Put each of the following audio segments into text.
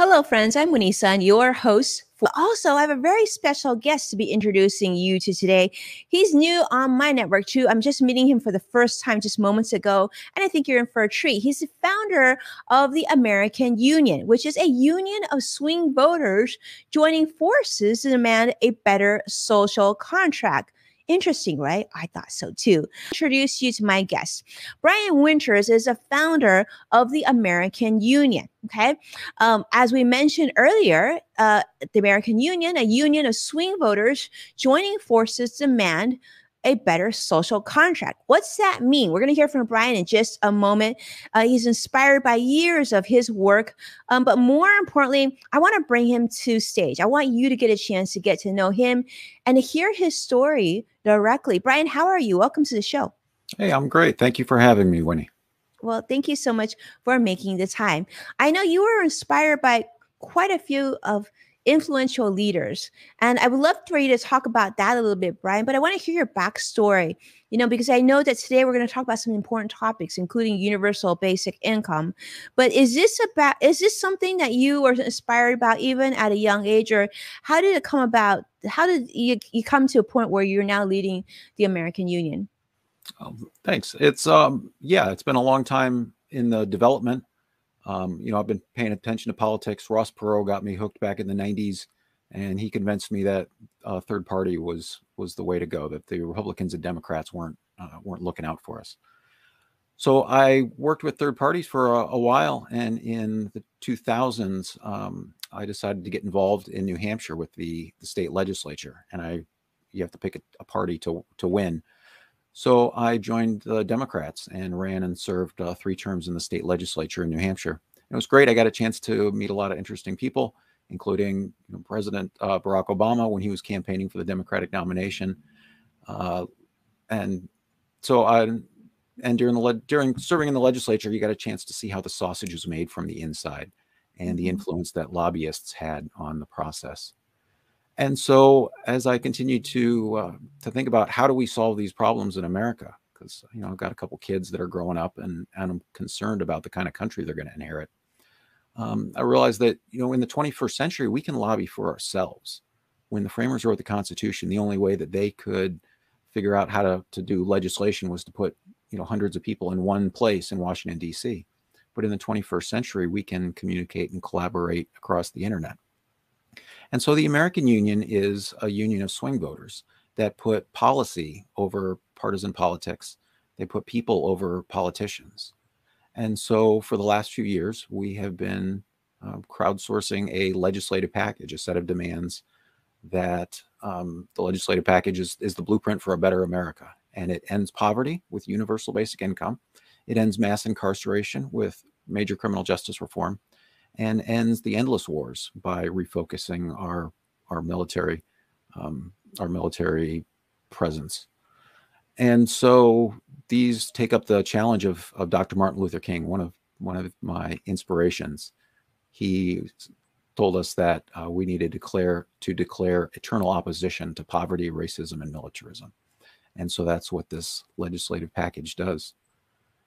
Hello, friends. I'm Winnie Sun, your host. Also, I have a very special guest to be introducing you to today. He's new on my network, too. I'm just meeting him for the first time just moments ago, and I think you're in for a treat. He's the founder of the American Union, which is a union of swing voters joining forces to demand a better social contract. Interesting, right? I thought so too. Introduce you to my guest. Brian Winters is a founder of the American Union. Okay. As we mentioned earlier, the American Union, a union of swing voters joining forces to demand a better social contract. What's that mean? We're going to hear from Brian in just a moment. He's inspired by years of his work, but more importantly, I want to bring him to stage. I want you to get a chance to get to know him and to hear his story directly. Brian, how are you? Welcome to the show. Hey, I'm great. Thank you for having me, Winnie. Well, thank you so much for making the time. I know you were inspired by quite a few of influential leaders, and I would love for you to talk about that a little bit, Brian, but I want to hear your backstory, because I know that today we're going to talk about some important topics, including universal basic income. But is this something that you were inspired about even at a young age, or how did it come about? How did you come to a point where you're now leading the American Union? Thanks. It's been a long time in the development. I've been paying attention to politics. Ross Perot got me hooked back in the 90s, and he convinced me that third party was the way to go, that the Republicans and Democrats weren't looking out for us. So I worked with third parties for a while, and in the 2000s, I decided to get involved in New Hampshire with the state legislature, and you have to pick a party to win. So I joined the Democrats and ran and served 3 terms in the state legislature in New Hampshire. It was great. I got a chance to meet a lot of interesting people, including President Barack Obama when he was campaigning for the Democratic nomination. And during serving in the legislature, you got a chance to see how the sausage was made from the inside and the influence that lobbyists had on the process. And so as I continued to think about how do we solve these problems in America, because I've got a couple kids that are growing up and I'm concerned about the kind of country they're going to inherit. I realized that in the 21st century we can lobby for ourselves. When the framers wrote the Constitution, the only way that they could figure out how to do legislation was to put hundreds of people in one place in Washington, D.C. But in the 21st century we can communicate and collaborate across the internet. And so the American Union is a union of swing voters that put policy over partisan politics. They put people over politicians. And so for the last few years, we have been crowdsourcing a legislative package, a set of demands that the legislative package is the blueprint for a better America. And it ends poverty with universal basic income. It ends mass incarceration with major criminal justice reform, and ends the endless wars by refocusing our military presence. And so these take up the challenge of Dr. Martin Luther King, one of my inspirations. He told us that we needed to declare eternal opposition to poverty, racism, and militarism. And so that's what this legislative package does.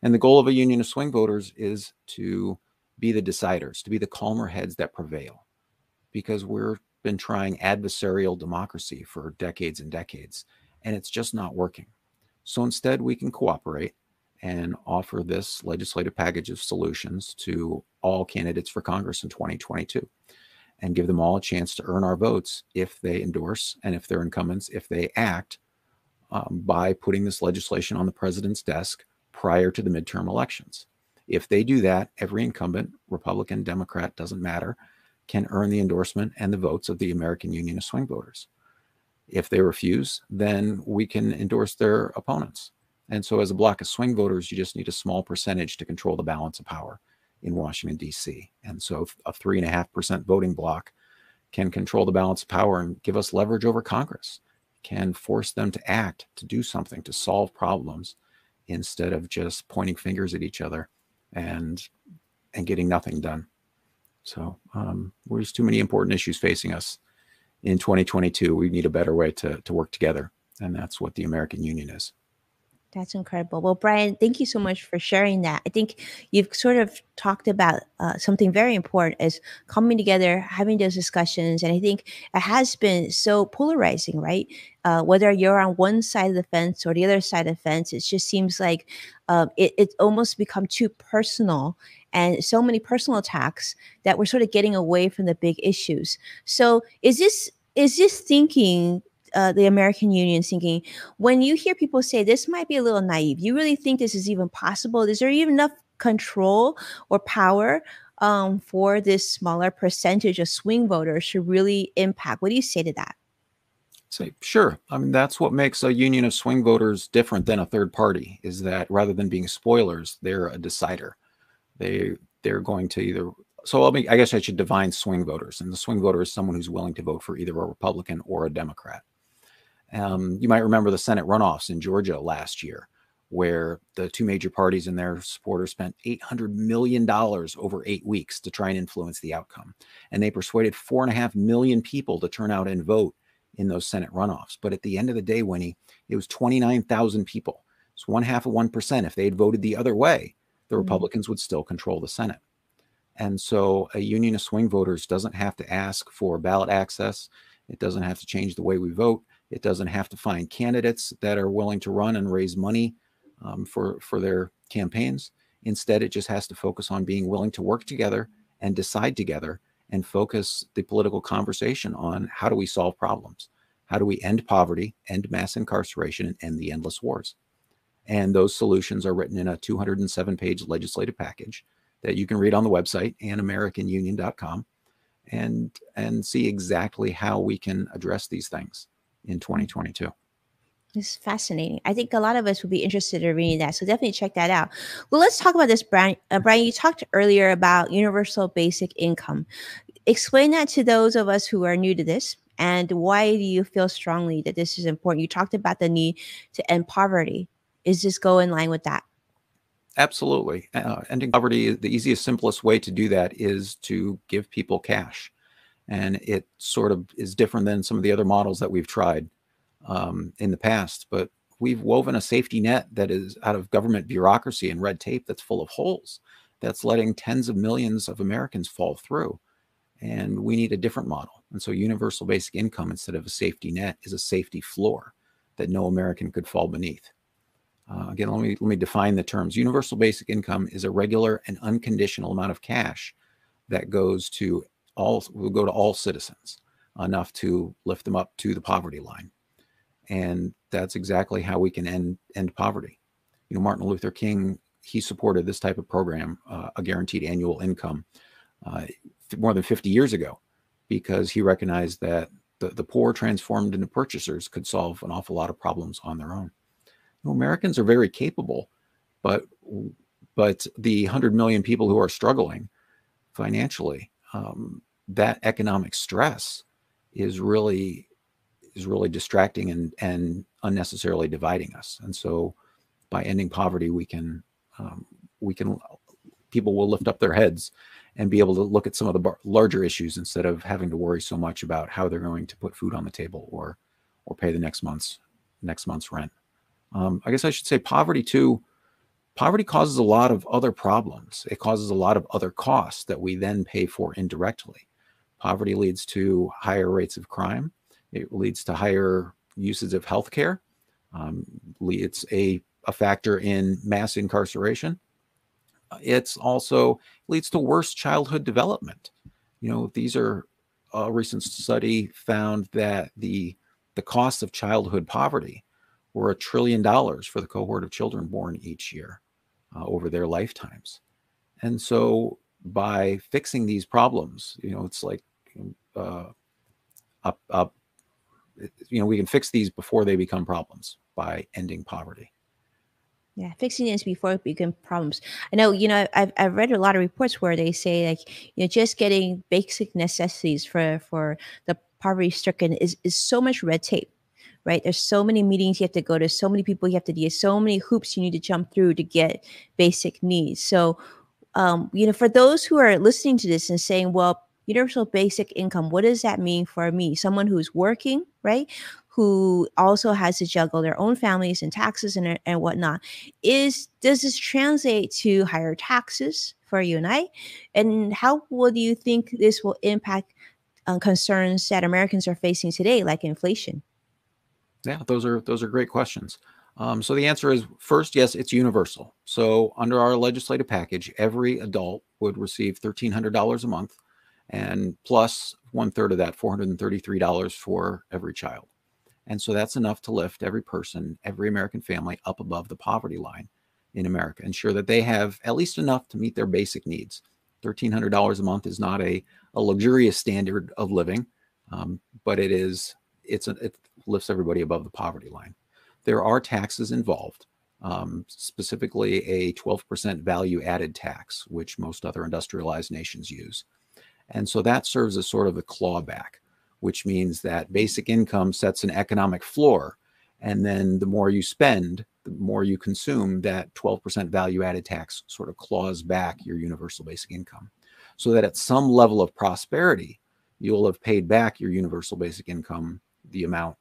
And the goal of a union of swing voters is to be the deciders, to be the calmer heads that prevail, because we've been trying adversarial democracy for decades and decades, and it's just not working. So instead, we can cooperate and offer this legislative package of solutions to all candidates for Congress in 2022 and give them all a chance to earn our votes if they endorse, and if they're incumbents, if they act by putting this legislation on the president's desk prior to the midterm elections. If they do that, every incumbent, Republican, Democrat, doesn't matter, can earn the endorsement and the votes of the American Union of Swing Voters. If they refuse, then we can endorse their opponents. And so as a block of swing voters, you just need a small percentage to control the balance of power in Washington, D.C. And so a 3.5% voting block can control the balance of power and give us leverage over Congress, can force them to act, to do something, to solve problems, instead of just pointing fingers at each other and getting nothing done. So there's too many important issues facing us in 2022. We need a better way to work together. And that's what the American Union is. That's incredible. Well, Brian, thank you so much for sharing that. I think you've sort of talked about something very important is coming together, having those discussions. And I think it has been so polarizing, right? Whether you're on one side of the fence or the other side of the fence, it just seems like it's almost become too personal and so many personal attacks that we're sort of getting away from the big issues. So is this thinking the American Union thinking when you hear people say this might be a little naive, you really think this is even possible? Is there even enough control or power for this smaller percentage of swing voters to really impact? What do you say to that? Say, sure. I mean, that's what makes a union of swing voters different than a third party, is that rather than being spoilers, they're a decider. They're going to either. So I guess I should define swing voters. And the swing voter is someone who's willing to vote for either a Republican or a Democrat. You might remember the Senate runoffs in Georgia last year, where the two major parties and their supporters spent $800 million over 8 weeks to try and influence the outcome. And they persuaded 4.5 million people to turn out and vote in those Senate runoffs. But at the end of the day, Winnie, it was 29,000 people. It's 0.5%. If they had voted the other way, the Republicans would still control the Senate. And so a union of swing voters doesn't have to ask for ballot access. It doesn't have to change the way we vote. It doesn't have to find candidates that are willing to run and raise money for their campaigns. Instead, it just has to focus on being willing to work together and decide together and focus the political conversation on how do we solve problems? How do we end poverty, end mass incarceration, and end the endless wars? And those solutions are written in a 207-page legislative package that you can read on the website, anamericanunion.com, and see exactly how we can address these things in 2022. It's fascinating. I think a lot of us would be interested in reading that. So definitely check that out. Well, let's talk about this, Brian. Brian, you talked earlier about universal basic income. Explain that to those of us who are new to this. And why do you feel strongly that this is important? You talked about the need to end poverty. Is this go in line with that? Absolutely. Ending poverty, the easiest, simplest way to do that is to give people cash. And it sort of is different than some of the other models that we've tried in the past. But we've woven a safety net that is out of government bureaucracy and red tape that's full of holes, that's letting tens of millions of Americans fall through. And we need a different model. And so universal basic income, instead of a safety net, is a safety floor that no American could fall beneath. Again, let me define the terms. Universal basic income is a regular and unconditional amount of cash that will go to all citizens, enough to lift them up to the poverty line. And that's exactly how we can end poverty. You know, Martin Luther King, he supported this type of program, a guaranteed annual income, more than 50 years ago, because he recognized that the poor transformed into purchasers could solve an awful lot of problems on their own. You know, Americans are very capable, but the 100 million people who are struggling financially, that economic stress is really distracting and unnecessarily dividing us. And so by ending poverty, people will lift up their heads and be able to look at some of the larger issues instead of having to worry so much about how they're going to put food on the table or pay the next month's rent. I guess I should say poverty too. Poverty causes a lot of other problems. It causes a lot of other costs that we then pay for indirectly. Poverty leads to higher rates of crime. It leads to higher usage of healthcare. It's a factor in mass incarceration. It's also leads to worse childhood development. You know, a recent study found that the cost of childhood poverty were $1 trillion for the cohort of children born each year over their lifetimes. And so by fixing these problems, you know, it's like, we can fix these before they become problems by ending poverty. Yeah, fixing things before it become problems. I know, I've read a lot of reports where they say like, just getting basic necessities for the poverty stricken is so much red tape, right? There's so many meetings you have to go to, so many people you have to deal, so many hoops you need to jump through to get basic needs. So, for those who are listening to this and saying, well, universal basic income, what does that mean for me? Someone who's working, right? who also has to juggle their own families and taxes and whatnot. Does this translate to higher taxes for you and I? And how would you think this will impact concerns that Americans are facing today, like inflation? Yeah, those are great questions. So the answer is first, yes, it's universal. So under our legislative package, every adult would receive $1,300 a month, and plus 1/3 of that, $433 for every child. And so that's enough to lift every person, every American family up above the poverty line in America, ensure that they have at least enough to meet their basic needs. $1,300 a month is not a luxurious standard of living, but it lifts everybody above the poverty line. There are taxes involved, specifically a 12% value added tax, which most other industrialized nations use. And so that serves as sort of a clawback, which means that basic income sets an economic floor. And then the more you spend, the more you consume, that 12% value added tax sort of claws back your universal basic income. So that at some level of prosperity, you'll have paid back your universal basic income, the amount.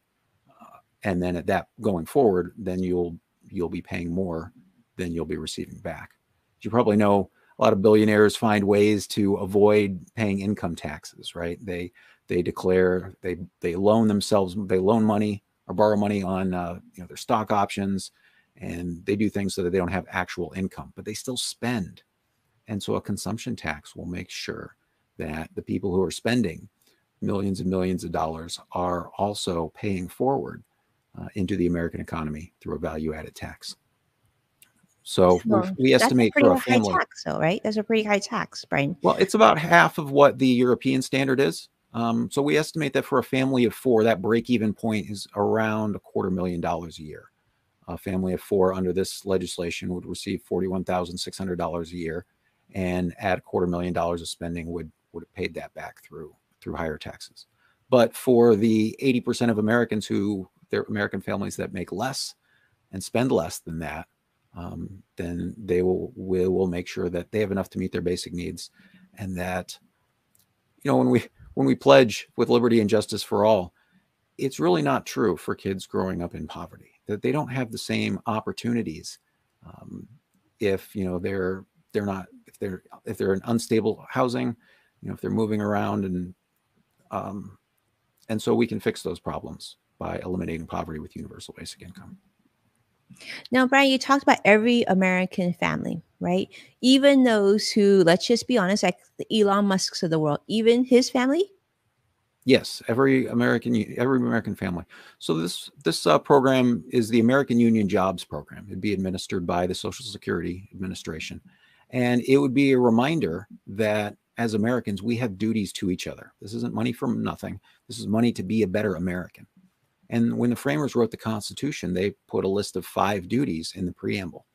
And then at that going forward, then you'll be paying more than you'll be receiving back. You probably know a lot of billionaires find ways to avoid paying income taxes, right? They declare, they loan themselves, they loan money or borrow money on their stock options, and they do things so that they don't have actual income, but they still spend. And so a consumption tax will make sure that the people who are spending millions and millions of dollars are also paying forward into the American economy through a value-added tax. So So we that's a estimate pretty for a high family. tax, though, right? That's a pretty high tax, Brian. Well, it's about half of what the European standard is. So we estimate that for a family of four, that break-even point is around $250,000 a year. A family of four under this legislation would receive $41,600 a year, and at $250,000 of spending would have paid that back through higher taxes. But for the 80% of Americans they're American families that make less and spend less than that, then they will make sure that they have enough to meet their basic needs, and that when we pledge with liberty and justice for all, it's really not true for kids growing up in poverty that they don't have the same opportunities if they're in unstable housing, if they're moving around, and so we can fix those problems by eliminating poverty with universal basic income. Now, Brian, you talked about every American family, right? Even those who, let's just be honest, like the Elon Musks of the world, even his family. Yes, every American family. So this program is the American Union Jobs Program. It'd be administered by the Social Security Administration, and it would be a reminder that as Americans we have duties to each other. This isn't money from nothing. This is money to be a better American. And when the framers wrote the Constitution, they put a list of 5 duties in the preamble.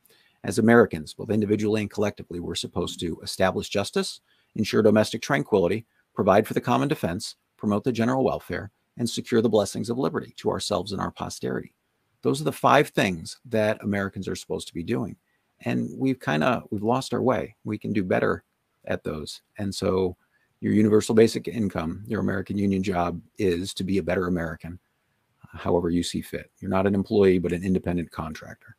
As Americans, both individually and collectively, we're supposed to establish justice, ensure domestic tranquility, provide for the common defense, promote the general welfare, and secure the blessings of liberty to ourselves and our posterity. Those are the 5 things that Americans are supposed to be doing. And we've lost our way. We can do better at those. And so your universal basic income, your American Union job, is to be a better American, however you see fit. You're not an employee, but an independent contractor.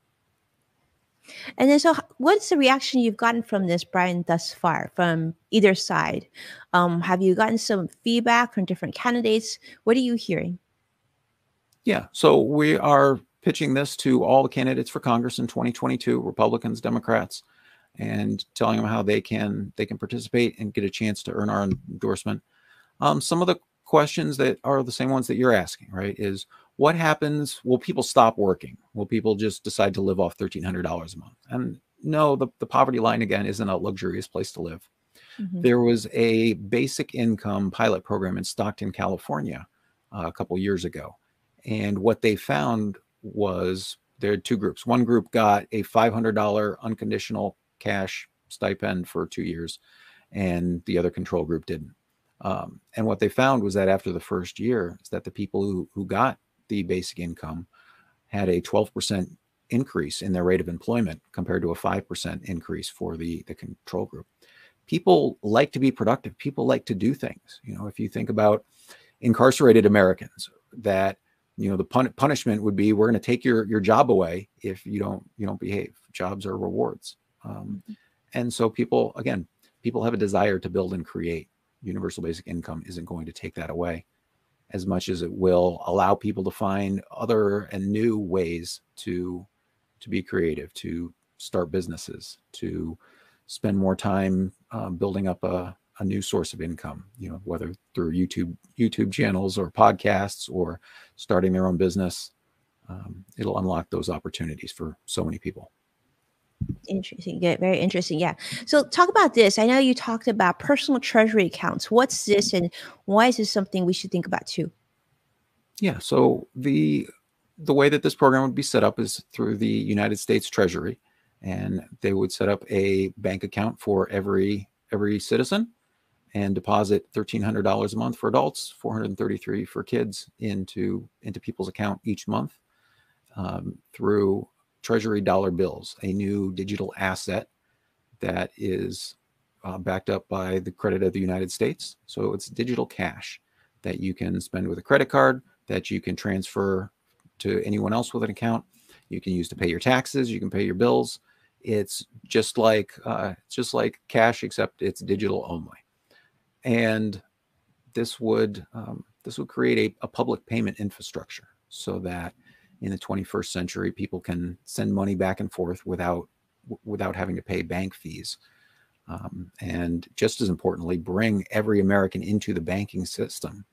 And then, so what's the reaction you've gotten from this, Brian, thus far, from either side? Have you gotten some feedback from different candidates? What are you hearing? Yeah, so we are pitching this to all the candidates for Congress in 2022, Republicans, Democrats, and telling them how they can participate and get a chance to earn our endorsement. Some of the questions that are the same ones that you're asking, right, is what happens? Will people stop working? Will people just decide to live off $1,300 a month? And no, the poverty line, again, isn't a luxurious place to live. Mm-hmm. There was a basic income pilot program in Stockton, California, a couple years ago. And what they found was there are 2 groups. One group got a $500 unconditional cash stipend for 2 years, and the other control group didn't. And what they found was that after the first year, is that the people who got the basic income had a 12% increase in their rate of employment compared to a 5% increase for the control group. People like to be productive. People like to do things. If you think about incarcerated Americans that the punishment would be, we're going to take your job away if you don't behave. Jobs are rewards. And so people have a desire to build and create. Universal basic income isn't going to take that away, as much as it will allow people to find other and new ways to be creative, to start businesses, to spend more time building up a new source of income, whether through YouTube channels or podcasts or starting their own business. It'll unlock those opportunities for so many people. Interesting. Yeah, very interesting. Yeah. So talk about this. I know you talked about personal treasury accounts. What's this, and why is this something we should think about too? Yeah. So the way that this program would be set up is through the United States Treasury, and they would set up a bank account for every citizen and deposit $1,300 a month for adults, $433 for kids into people's account each month through Treasury dollar bills, a new digital asset that is backed up by the credit of the United States. So it's digital cash that you can spend with a credit card, that you can transfer to anyone else with an account. You can use to pay your taxes. You can pay your bills. It's just like cash, except it's digital only. And this would create a public payment infrastructure so that in the 21st century, people can send money back and forth without having to pay bank fees. And just as importantly, bring every American into the banking system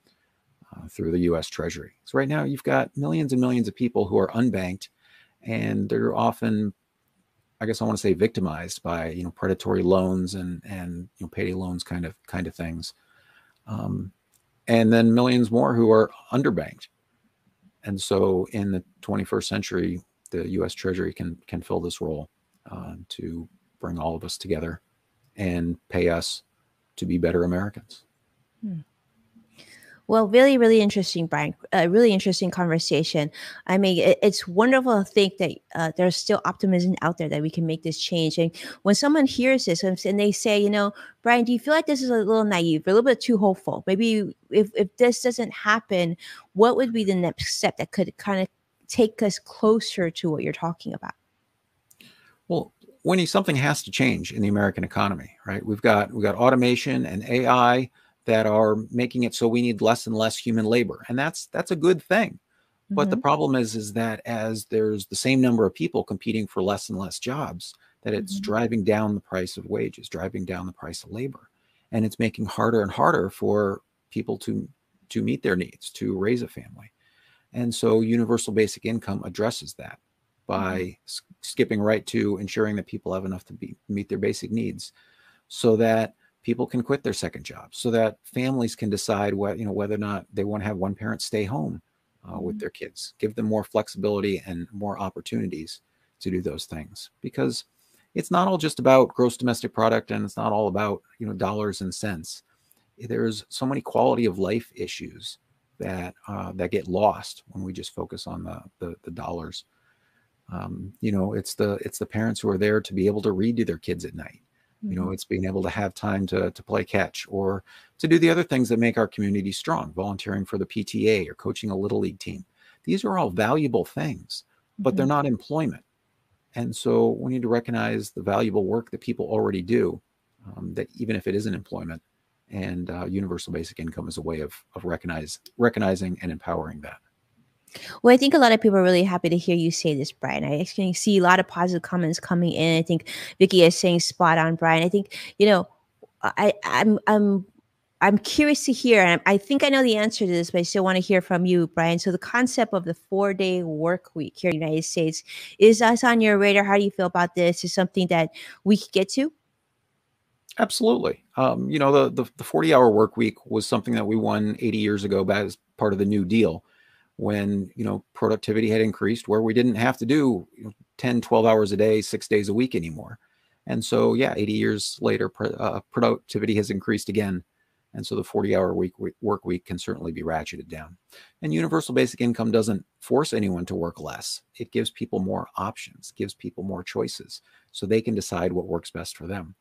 through the U.S. Treasury. So right now, you've got millions and millions of people who are unbanked, and they're often, I guess I want to say, victimized by predatory loans and payday loans kind of things. And then millions more who are underbanked. And so in the 21st century, the U.S. Treasury can fill this role to bring all of us together and pay us to be better Americans. Well, really, really interesting, Brian. Really interesting conversation. I mean, it's wonderful to think that there's still optimism out there that we can make this change. And when someone hears this and they say, Brian, do you feel like this is a little naive, a little bit too hopeful? Maybe if this doesn't happen, what would be the next step that could kind of take us closer to what you're talking about? Well, Winnie, something has to change in the American economy, right? We've got automation and AI that are making it so we need less and less human labor. And that's a good thing. But the problem is that as there's the same number of people competing for less and less jobs, that it's driving down the price of wages, driving down the price of labor. And it's making harder and harder for people to meet their needs, to raise a family. And so universal basic income addresses that by skipping right to ensuring that people have enough to meet their basic needs, so that people can quit their second job, so that families can decide whether or not they want to have one parent stay home with their kids, give them more flexibility and more opportunities to do those things. Because it's not all just about gross domestic product, and it's not all about dollars and cents. There's so many quality of life issues that get lost when we just focus on the dollars. It's the parents who are there to be able to read to their kids at night. It's being able to have time to play catch, or to do the other things that make our community strong, volunteering for the PTA or coaching a little league team. These are all valuable things, but they're not employment. And so we need to recognize the valuable work that people already do, that even if it isn't employment, and universal basic income is a way of recognizing and empowering that. Well, I think a lot of people are really happy to hear you say this, Brian. I actually see a lot of positive comments coming in. I think Vicky is saying spot on, Brian. I think, I'm curious to hear, and I think I know the answer to this, but I still want to hear from you, Brian. So the concept of the 4-day work week here in the United States, is us on your radar? How do you feel about this? Is something that we could get to? Absolutely. The 40-hour work week was something that we won 80 years ago as part of the New Deal, when productivity had increased, where we didn't have to do 10, 12 hours a day, 6 days a week anymore. And so 80 years later, productivity has increased again. And so the 40-hour work week can certainly be ratcheted down. And universal basic income doesn't force anyone to work less. It gives people more options, gives people more choices, so they can decide what works best for them.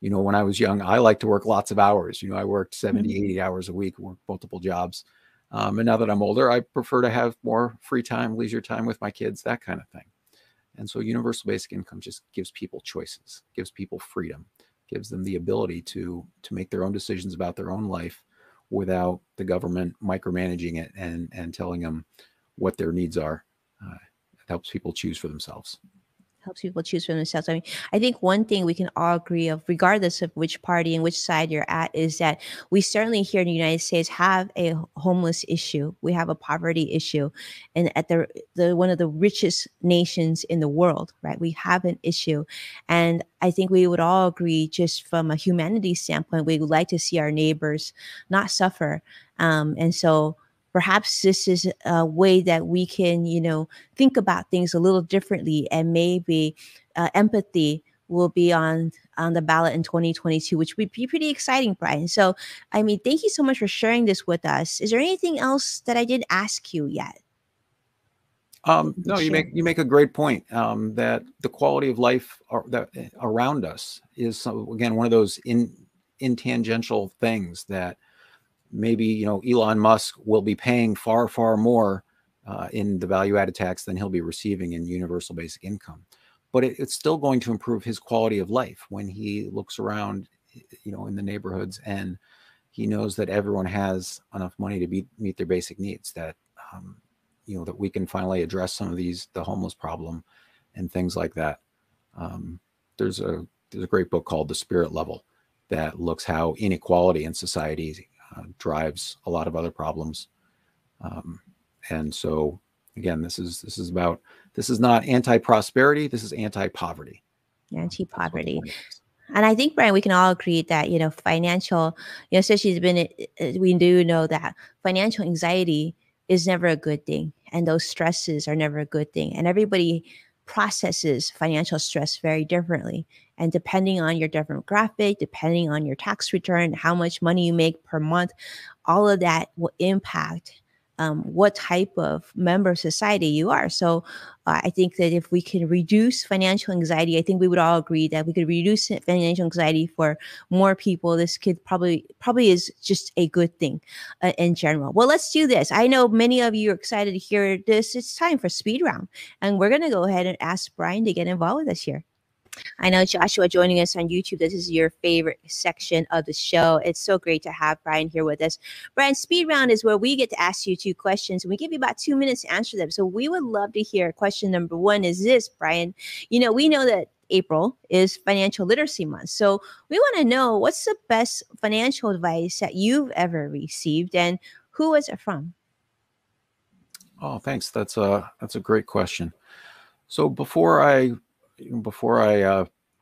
When I was young, I liked to work lots of hours. I worked 70, 80 hours a week, worked multiple jobs. And now that I'm older, I prefer to have more free time, leisure time with my kids, that kind of thing. And so universal basic income just gives people choices, gives people freedom, gives them the ability to make their own decisions about their own life without the government micromanaging it and telling them what their needs are. It helps people choose for themselves. Helps people choose for themselves. I mean, I think one thing we can all agree of, regardless of which party and which side you're at, is that we certainly here in the United States have a homeless issue. We have a poverty issue, and at the one of the richest nations in the world, right? We have an issue, and I think we would all agree, just from a humanity standpoint, we would like to see our neighbors not suffer, and so. Perhaps this is a way that we can, think about things a little differently, and maybe empathy will be on the ballot in 2022, which would be pretty exciting, Brian. So, I mean, thank you so much for sharing this with us. Is there anything else that I didn't ask you yet? No, you Share. make a great point, that the quality of life that around us is again one of those intangential things that maybe Elon Musk will be paying far more in the value added tax than he'll be receiving in universal basic income, but it's still going to improve his quality of life when he looks around, in the neighborhoods, and he knows that everyone has enough money to meet their basic needs. That that we can finally address some of the homeless problem and things like that. There's a great book called The Spirit Level that looks how inequality in society drives a lot of other problems. And so again, this is not anti-prosperity. This is anti-poverty. Anti-poverty. And I think, Brian, we can all agree that, financial, especially we do know that financial anxiety is never a good thing. And those stresses are never a good thing. And everybody processes financial stress very differently. And depending on your demographic, depending on your tax return, how much money you make per month, all of that will impact what type of member of society you are. So I think that if we can reduce financial anxiety, I think we would all agree that we could reduce financial anxiety for more people. This could probably is just a good thing in general. Well, let's do this. I know many of you are excited to hear this. It's time for speed round, and we're going to go ahead and ask Brian to get involved with us here. I know Joshua joining us on YouTube. This is your favorite section of the show. It's so great to have Brian here with us. Brian, speed round is where we get to ask you two questions, and we give you about 2 minutes to answer them. So we would love to hear. Question number one is this, Brian. We know that April is Financial Literacy Month. So we want to know, what's the best financial advice that you've ever received, and who was it from? Oh, thanks. That's a great question. So before I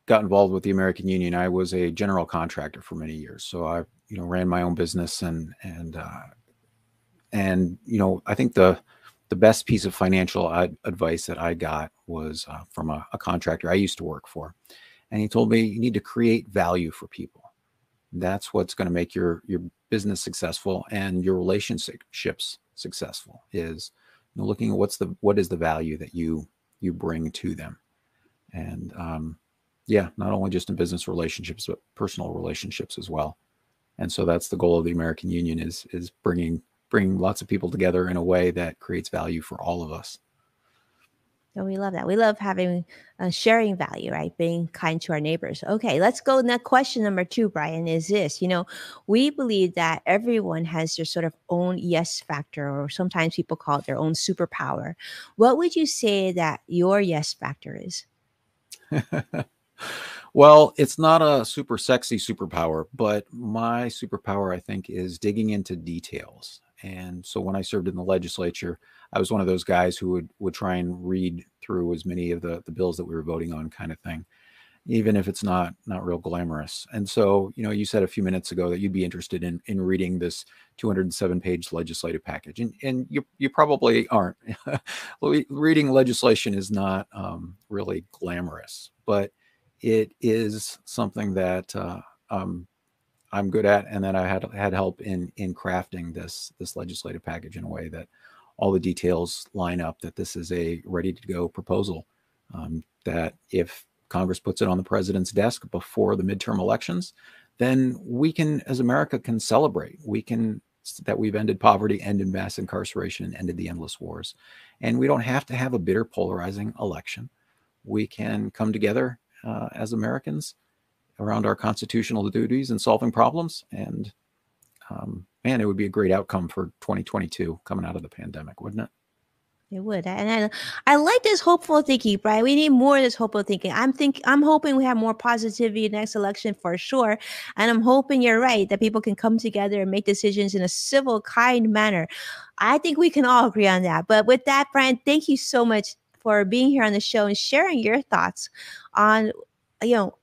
got involved with the American Union, I was a general contractor for many years. So I ran my own business, and I think the best piece of financial advice that I got was from a contractor I used to work for, and he told me, you need to create value for people. That's what's going to make your business successful and your relationships successful. Is looking at what is the value that you bring to them. And not only just in business relationships, but personal relationships as well. And so that's the goal of the American Union, is bringing lots of people together in a way that creates value for all of us. Oh, we love that. We love having sharing value, right? Being kind to our neighbors. Okay, let's go. Now, question number two, Brian, is this. We believe that everyone has their sort of own yes factor, or sometimes people call it their own superpower. What would you say that your yes factor is? Well, it's not a super sexy superpower, but my superpower, I think, is digging into details. And so when I served in the legislature, I was one of those guys who would try and read through as many of the bills that we were voting on, kind of thing, even if it's not real glamorous. And so, you said a few minutes ago that you'd be interested in reading this 207-page legislative package, and you probably aren't. Reading legislation is not really glamorous, but it is something that I'm good at, and that I had help in crafting this legislative package in a way that all the details line up, that this is a ready to go proposal, that if Congress puts it on the president's desk before the midterm elections, then we can, as America, can celebrate. We can that we've ended poverty, ended mass incarceration, and ended the endless wars. And we don't have to have a bitter, polarizing election. We can come together as Americans around our constitutional duties and solving problems. And man, it would be a great outcome for 2022 coming out of the pandemic, wouldn't it? It would, and I like this hopeful thinking, Brian. We need more of this hopeful thinking. I'm hoping we have more positivity next election for sure, and I'm hoping you're right that people can come together and make decisions in a civil, kind manner. I think we can all agree on that. But with that, Brian, thank you so much for being here on the show and sharing your thoughts on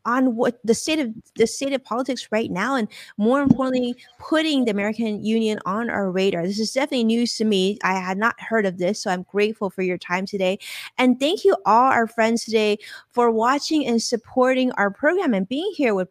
on what the state of politics right now, and more importantly, putting the American Union on our radar. This is definitely news to me. I had not heard of this, so I'm grateful for your time today. And thank you all our friends today for watching and supporting our program and being here with